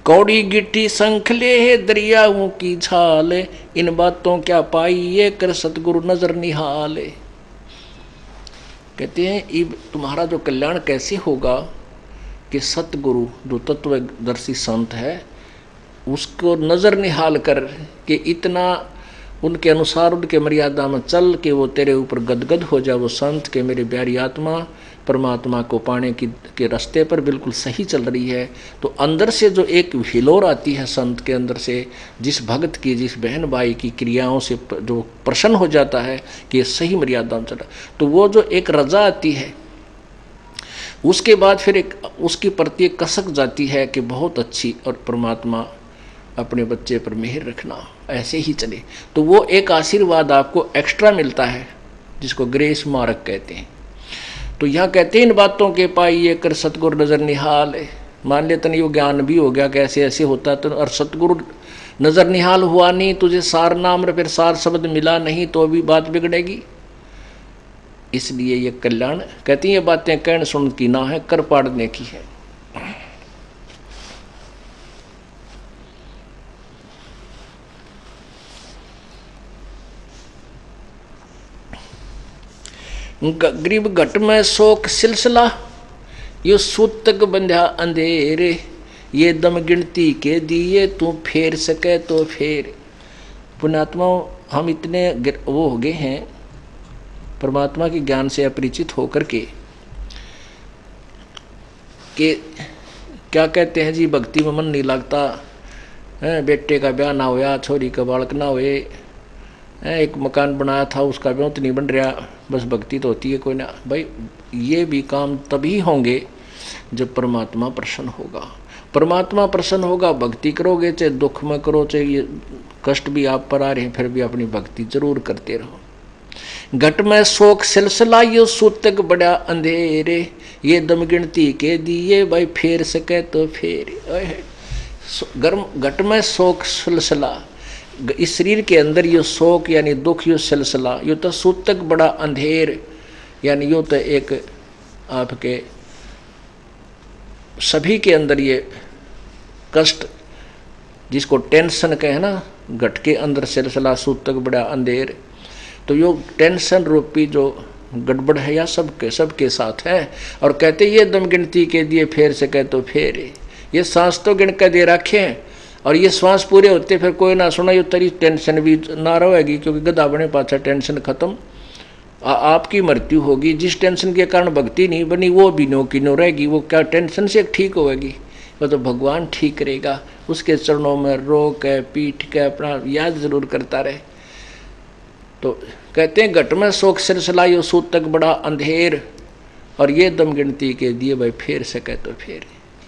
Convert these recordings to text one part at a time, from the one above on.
कौड़ी गिट्टी संखले है दरियाओं की छाल, इन बातों क्या पाई ये कर सतगुरु नजर निहाल। कहते हैं इब तुम्हारा जो कल्याण कैसे होगा कि सतगुरु जो तत्वदर्शी संत है उसको नजर निहाल कर कि इतना उनके अनुसार उनके मर्यादा में चल के वो तेरे ऊपर गदगद हो जाए वो संत के मेरी प्यारी आत्मा परमात्मा को पाने के रास्ते पर बिल्कुल सही चल रही है। तो अंदर से जो एक हिलोर आती है संत के अंदर से, जिस भक्त की जिस बहन भाई की क्रियाओं से जो प्रसन्न हो जाता है कि ये सही मर्यादा में चल रहा, तो वो जो एक रजा आती है उसके बाद फिर एक उसकी प्रति एक कसक जाती है कि बहुत अच्छी और परमात्मा अपने बच्चे पर मेहर रखना, ऐसे ही चले। तो वो एक आशीर्वाद आपको एक्स्ट्रा मिलता है जिसको ग्रेस मार्क कहते हैं। तो यहाँ कहते हैं इन बातों के पाई ये कर सतगुरु नजर निहाल है। मान लेते नहीं वो ज्ञान भी हो गया कैसे ऐसे होता तो, और सतगुरु नजर निहाल हुआ नहीं, तुझे सार नाम फिर सार शब्द मिला नहीं तो भी बात बिगड़ेगी। इसलिए ये कल्याण कहती ये बातें कहन सुन की ना है कर पाड़ने की है। गरीब घट में शोक सिलसिला यो सूतक बंध्या अंधेरे, ये दम गिनती के दिए तू फेर सके तो फेर। पुण्यात्माओं हम इतने वो हो गए हैं परमात्मा के ज्ञान से अपरिचित होकर के कि क्या कहते हैं जी भक्ति में मन नहीं लगता है, बेटे का ब्याह ना होया छोरी का बालक ना हुए, एक मकान बनाया था उसका ब्याह तो नहीं बन रहा, बस भक्ति तो होती है कोई ना। भाई ये भी काम तभी होंगे जब परमात्मा प्रसन्न होगा। परमात्मा प्रसन्न होगा भक्ति करोगे, चाहे दुख में करो चाहे ये कष्ट भी आप पर आ रहे हैं फिर भी अपनी भक्ति जरूर करते रहो। घट में शोक सिलसिला यो सूतक बड़ा अंधेरे, ये दम गिनती के दिए भाई फेर सके तो फेर। गर्म घट में शोक सिलसिला, इस शरीर के अंदर यो शोक यानी दुख यो सिलसिला यो तो सूतक बड़ा अंधेर यानी यो तो एक आपके सभी के अंदर ये कष्ट जिसको टेंशन कहे ना, घट के अंदर सिलसिला सूतक बड़ा अंधेर। तो यो टेंशन रूपी जो गड़बड़ है या सबके साथ है। और कहते ये दम गिनती के दिए फेर से कहे तो फेरे, ये सांस तो गिन के दे रखे हैं और ये श्वास पूरे होते फिर कोई ना सुना ये तेरी टेंशन भी ना रहेगी क्योंकि गधा बने पाछा टेंशन खत्म। आपकी मृत्यु होगी, जिस टेंशन के कारण भक्ति नहीं बनी वो भी नो की नो रहेगी। वो क्या टेंशन से ठीक होगी, वो तो भगवान ठीक करेगा। उसके चरणों में रो के पीठ के अपना याद जरूर करता रहे। तो कहते हैं घट में शोक सिलसिला यो सूतक बड़ा अंधेर, और ये दम गिनती के दिए भाई फेर सके तो फेर।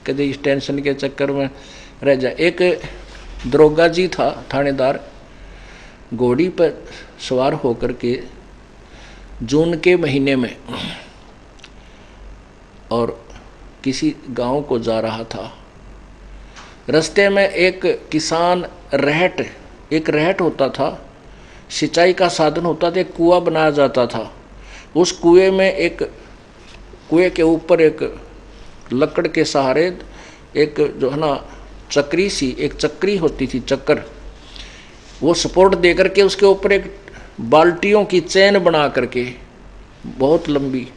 कदे इस टेंशन के चक्कर में रह जाए। एक दरोगा जी था थानेदार, घोड़ी पर सवार होकर के जून के महीने में और किसी गांव को जा रहा था। रास्ते में एक किसान एक रहट होता था, सिंचाई का साधन होता था, एक कुआं बनाया जाता था। उस कुएं के ऊपर एक लकड़ के सहारे एक जो है ना चक्री होती थी, चक्कर, वो सपोर्ट दे करके उसके ऊपर एक बाल्टियों की चैन बना करके बहुत लंबी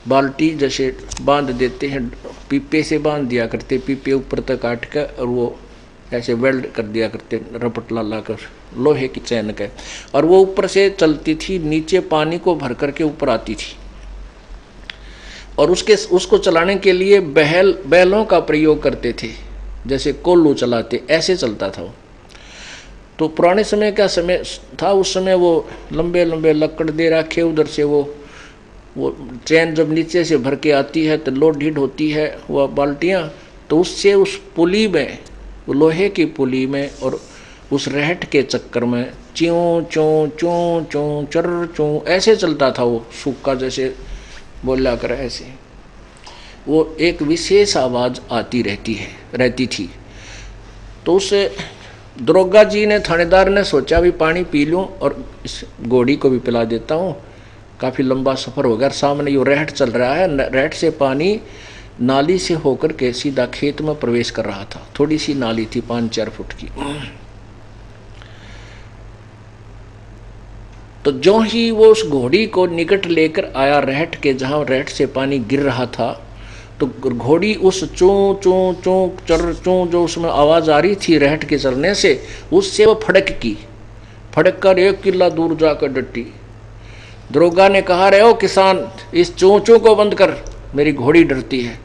बाल्टी जैसे बांध देते हैं, पीपे से बांध दिया करते, पीपे ऊपर तक काट कर और वो ऐसे वेल्ड कर दिया करते रपट ला कर लोहे की चैन का, और वो ऊपर से चलती थी, नीचे पानी को भर करके ऊपर आती थी। और उसको चलाने के लिए बैलों का प्रयोग करते थे, जैसे कोल्लू चलाते ऐसे चलता था वो। तो पुराने समय का समय था, उस समय वो लंबे लंबे लकड़ दे रखे, उधर से वो चैन जब नीचे से भर के आती है तो लोड ढीड होती है वह बाल्टियाँ, तो उससे उस पुली में, वो लोहे की पुली में और उस रहट के चक्कर में च्यों चों चों चों चर चों ऐसे चलता था वो, सूखा जैसे बोला कर ऐसे वो एक विशेष आवाज़ आती रहती थी। तो उस दरोगा जी ने, थानेदार ने सोचा भी पानी पी लूँ और इस घोड़ी को भी पिला देता हूँ, काफ़ी लंबा सफ़र हो गया, सामने यो रहट चल रहा है, रहट से पानी नाली से होकर के सीधा खेत में प्रवेश कर रहा था। थोड़ी सी नाली थी 5-4 फुट की। तो जो ही वो उस घोड़ी को निकट लेकर आया रहट के, जहां रहट से पानी गिर रहा था, तो घोड़ी उस चूं चूं चूं चर चूं जो उसमें आवाज आ रही थी रहट के चलने से, उससे वो फड़क की, फड़क कर 1 किला दूर जाकर डटी। दरोगा ने कहा, रे ओ किसान, इस चूं चूं को बंद कर, मेरी घोड़ी डरती है।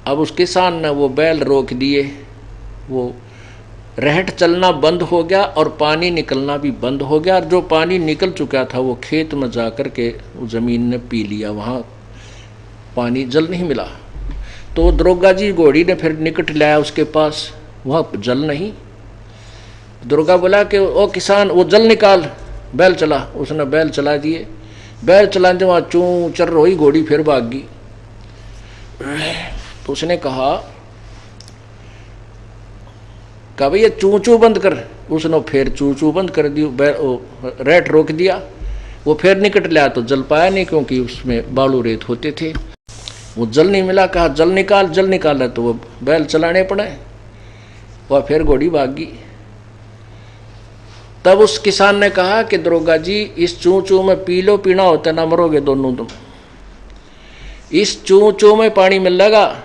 अब उस किसान ने वो बैल रोक दिए, वो रहट चलना बंद हो गया और पानी निकलना भी बंद हो गया। और जो पानी निकल चुका था वो खेत में जाकर के जमीन ने पी लिया, वहाँ पानी जल नहीं मिला। तो दरोगा जी घोड़ी ने फिर निकट लाया उसके पास, वहाँ जल नहीं। दरोगा बोला कि ओ किसान, वो जल निकाल, बैल चला। उसने बैल चला दिए। बैल चलाते वहाँ चूं चर रही घोड़ी फिर भाग गई। तो उसने कहा भैया चूं चूं बंद कर। उसने फिर चूं चूं बंद कर दी, रहट रोक दिया। वो फिर निकट लाया तो जल पाया नहीं, क्योंकि उसमें बालू रेत होते थे, वो जल नहीं मिला। कहा जल निकाल, जल निकाला तो वो बैल चलाने पड़े, वह फिर घोड़ी भाग गई। तब उस किसान ने कहा कि दरोगा जी, इस चूं चूं में पी लो, पीना होता ना मरोगे दोनों तुम। इस चूं चूं में पानी मिलेगा,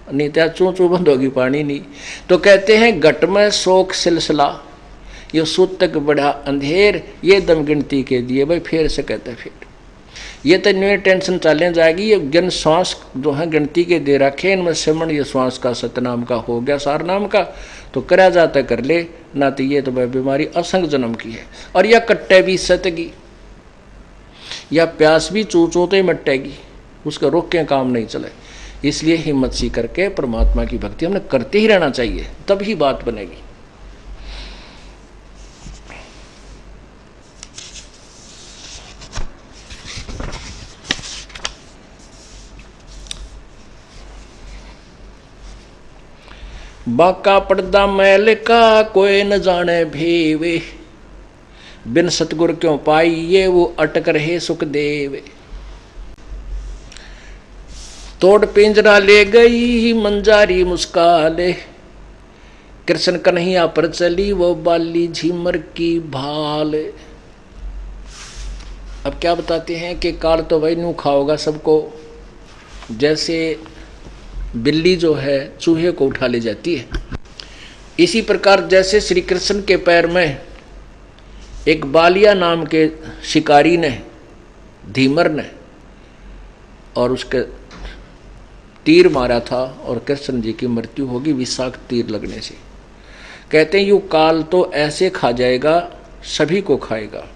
नहीं तो चूं चूं बंद होगी, पानी नहीं। तो कहते हैं घट में शोक सिलसिला, ये सूतक बढ़ा अंधेर, ये दम गिनती के दिए। भाई फिर से कहते हैं, फिर ये तो न्यू टेंशन चले जाएगी। ये जन श्वास जो है गिनती के दे रखे, इनमें सिमरण ये श्वास का सतनाम का हो गया, सार नाम का तो करा जाता कर ले ना। तो ये तो भाई बीमारी असंग जन्म की है। और यह कट्टे भी सतगी, या प्यास भी चूचोते मट्टेगी, उसका रोक के काम नहीं चले। इसलिए हिम्मत सी करके परमात्मा की भक्ति हमने करते ही रहना चाहिए, तभी बात बनेगी। बाका पर्दा मैल का कोई न जाने भेवे, बिन सतगुर क्यों पाइये वो अटक रहे सुख देवे। तोड़ पिंजरा ले गई मंजारी मुस्काले, कृष्ण कन्हैया पर चली वो बाली झीमर की भाल। अब क्या बताते हैं कि काल तो वही नू खाओगा सबको, जैसे बिल्ली जो है चूहे को उठा ले जाती है। इसी प्रकार जैसे श्री कृष्ण के पैर में एक बालिया नाम के शिकारी ने, धीमर ने, और उसके तीर मारा था और कृष्ण जी की मृत्यु होगी विषाक्त तीर लगने से। कहते हैं यू काल तो ऐसे खा जाएगा, सभी को खाएगा।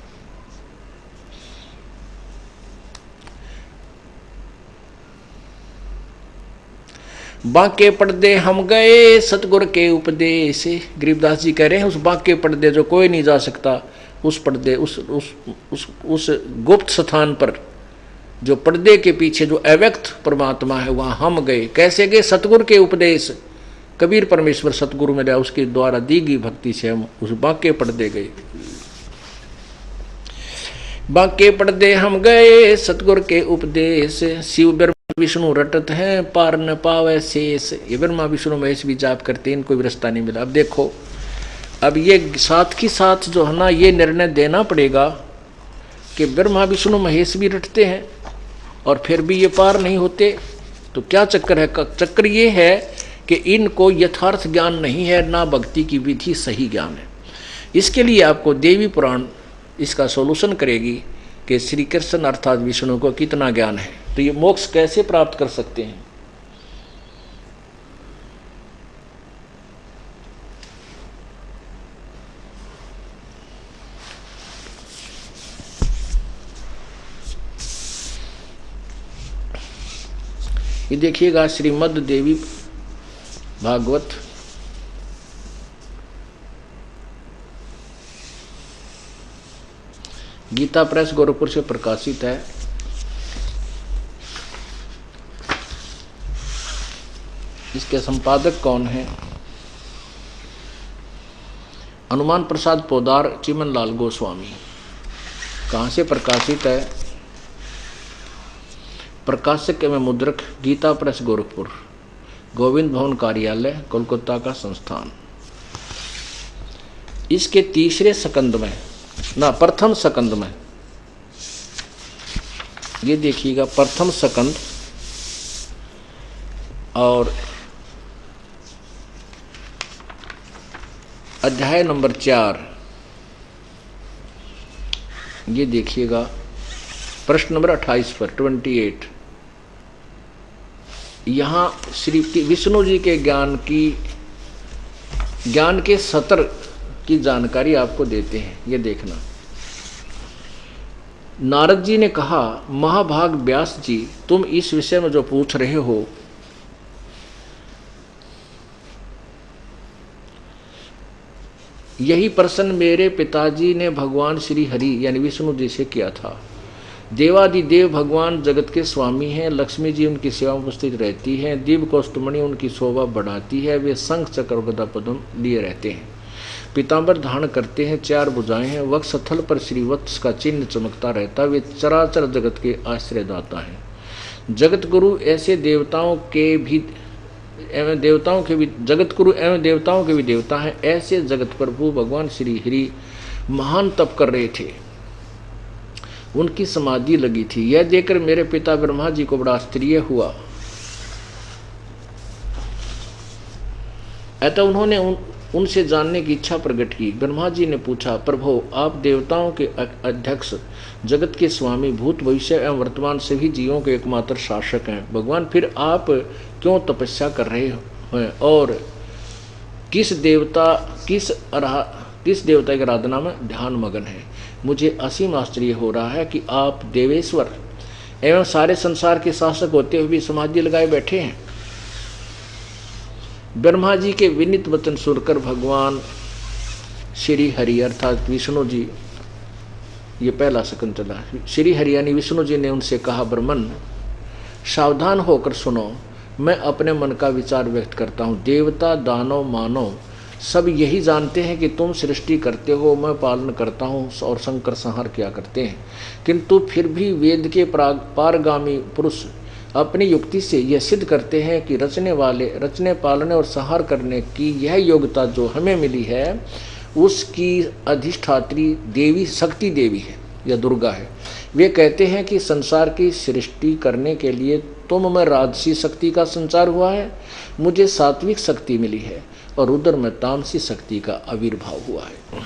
बांके पर्दे हम गए सतगुर के उपदेश। गरीबदास जी कह रहे हैं उस बांके पर्दे जो कोई नहीं जा सकता, उस पर्दे उस गुप्त स्थान पर, जो पर्दे के पीछे जो अव्यक्त परमात्मा है, वहां हम गए। कैसे गए? सतगुर के उपदेश। कबीर परमेश्वर सतगुरु मिला, उसके द्वारा दी गई भक्ति से हम उस बांके पर्दे गए। बांके पर्दे हम गए सतगुर के उपदेश, शिव ब्रह्मा विष्णु रटत हैं पार न पावे शेष। ये ब्रह्मा विष्णु महेश भी जाप करते हैं, इनको भी रास्ता नहीं मिला। अब देखो, अब ये साथ की साथ जो है ना, ये निर्णय देना पड़ेगा कि ब्रह्मा विष्णु महेश भी रटते हैं और फिर भी ये पार नहीं होते। तो क्या चक्कर है? चक्कर ये है कि इनको यथार्थ ज्ञान नहीं है, ना भक्ति की विधि सही ज्ञान है। इसके लिए आपको देवी पुराण इसका सॉल्यूशन करेगी कि श्री कृष्ण अर्थात विष्णु को कितना ज्ञान है, तो ये मोक्ष कैसे प्राप्त कर सकते हैं। ये देखिएगा श्रीमद् देवी भागवत गीता प्रेस गोरखपुर से प्रकाशित है। इसके संपादक कौन है? हनुमान प्रसाद पोदार, चिमन लाल गोस्वामी। कहाँ से प्रकाशित है? प्रकाशक एवं मुद्रक गीता प्रेस गोरखपुर, गोविंद भवन कार्यालय कोलकाता का संस्थान। इसके तीसरे सकंद में ना प्रथम सकंद में ये देखिएगा, प्रथम सकंद और अध्याय नंबर 4, ये देखिएगा प्रश्न नंबर 28 पर 28। यहाँ श्री विष्णु जी के ज्ञान के सतर की जानकारी आपको देते हैं। ये देखना, नारद जी ने कहा, महाभाग व्यास जी, तुम इस विषय में जो पूछ रहे हो यही प्रश्न मेरे पिताजी ने भगवान श्री हरि यानी विष्णु जी से किया था। देवादिदेव भगवान जगत के स्वामी हैं, लक्ष्मी जी उनकी सेवा में उपस्थित रहती हैं, दिव्य कौस्तुमणि उनकी शोभा बढ़ाती है, वे शंख चक्र गदा पद्म लिए रहते हैं, पीतांबर धारण करते हैं, 4 भुजाएं हैं, वक्षस्थल पर श्रीवत्स का चिन्ह चमकता रहता है, वे चराचर जगत के आश्रयदाता हैं। जगत गुरु ऐसे देवताओं के भी जगत गुरु एवं देवताओं के भी देवता हैं। ऐसे जगत प्रभु भगवान श्री हरि महान तप कर रहे थे, उनकी समाधि लगी थी। यह देखकर मेरे पिता ब्रह्मा जी को बड़ा आश्चर्य हुआ। अतः उन्होंने उनसे जानने की इच्छा प्रकट की। ब्रह्मा जी ने पूछा, प्रभु आप देवताओं के अध्यक्ष, जगत के स्वामी, भूत भविष्य एवं वर्तमान सभी जीवों के एकमात्र शासक हैं। भगवान फिर आप क्यों तपस्या कर रहे हैं और किस देवता की आराधना में ध्यान मगन है? मुझे असीम आश्चर्य हो रहा है कि आप देवेश्वर एवं सारे संसार के शासक होते हुए भी समाधि लगाए बैठे हैं। ब्रह्मा जी के विनीत वचन सुनकर भगवान श्री हरि अर्थात विष्णु जी, ये पहला सकंद चला, श्री हरि यानी विष्णु जी ने उनसे कहा, ब्रह्मन सावधान होकर सुनो, मैं अपने मन का विचार व्यक्त करता हूँ। देवता दानव मानव सब यही जानते हैं कि तुम सृष्टि करते हो, मैं पालन करता हूँ और संकर संहार किया करते हैं, किंतु फिर भी वेद के पारगामी पुरुष अपनी युक्ति से यह सिद्ध करते हैं कि रचने पालने और संहार करने की यह योग्यता जो हमें मिली है उसकी अधिष्ठात्री देवी शक्ति देवी है या दुर्गा है। वे कहते हैं कि संसार की सृष्टि करने के लिए तुम में राजसी शक्ति का संचार हुआ है, मुझे सात्विक शक्ति मिली है और रुद्र में तामसी शक्ति का आविर्भाव हुआ है।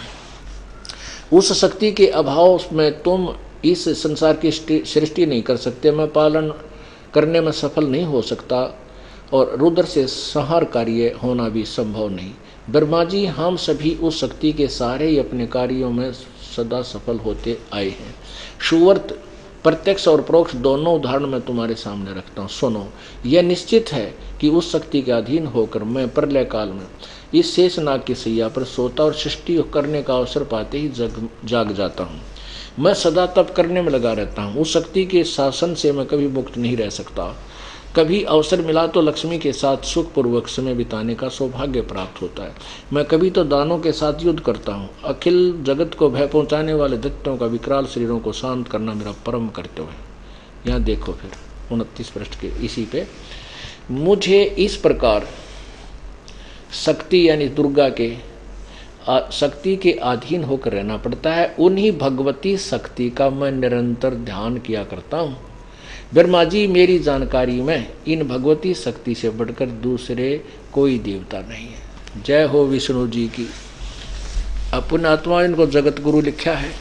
उस शक्ति के अभाव में तुम इस संसार की सृष्टि नहीं कर सकते, मैं पालन करने में सफल नहीं हो सकता और रुद्र से संहार कार्य होना भी संभव नहीं। ब्रह्मा जी, हम सभी उस शक्ति के सहारे ही अपने कार्यों में सदा सफल होते आए हैं। सुवर्त प्रत्यक्ष और परोक्ष दोनों उदाहरण मैं तुम्हारे सामने रखता हूँ। सुनो, यह निश्चित है कि उस शक्ति के अधीन होकर मैं प्रलय काल में इस शेषनाग की सैया पर सोता और सृष्टि करने का अवसर पाते ही जाग जाता हूँ। मैं सदा तप करने में लगा रहता हूँ। उस शक्ति के शासन से मैं कभी मुक्त नहीं रह सकता। कभी अवसर मिला तो लक्ष्मी के साथ सुखपूर्वक समय बिताने का सौभाग्य प्राप्त होता है। मैं कभी तो दानों के साथ युद्ध करता हूँ। अखिल जगत को भय पहुँचाने वाले दैत्यों का विकराल शरीरों को शांत करना मेरा परम कर्तव्य है। यहाँ देखो फिर 29 पृष्ठ के इसी पे, मुझे इस प्रकार शक्ति यानी दुर्गा के शक्ति के अधीन होकर रहना पड़ता है। उन्हीं भगवती शक्ति का मैं निरंतर ध्यान किया करता हूँ। ब्रह्मा जी, मेरी जानकारी में इन भगवती शक्ति से बढ़कर दूसरे कोई देवता नहीं है। जय हो विष्णु जी की। अपने आत्मा इनको जगत गुरु लिखा है,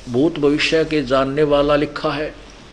भूत भविष्य के जानने वाला लिखा है।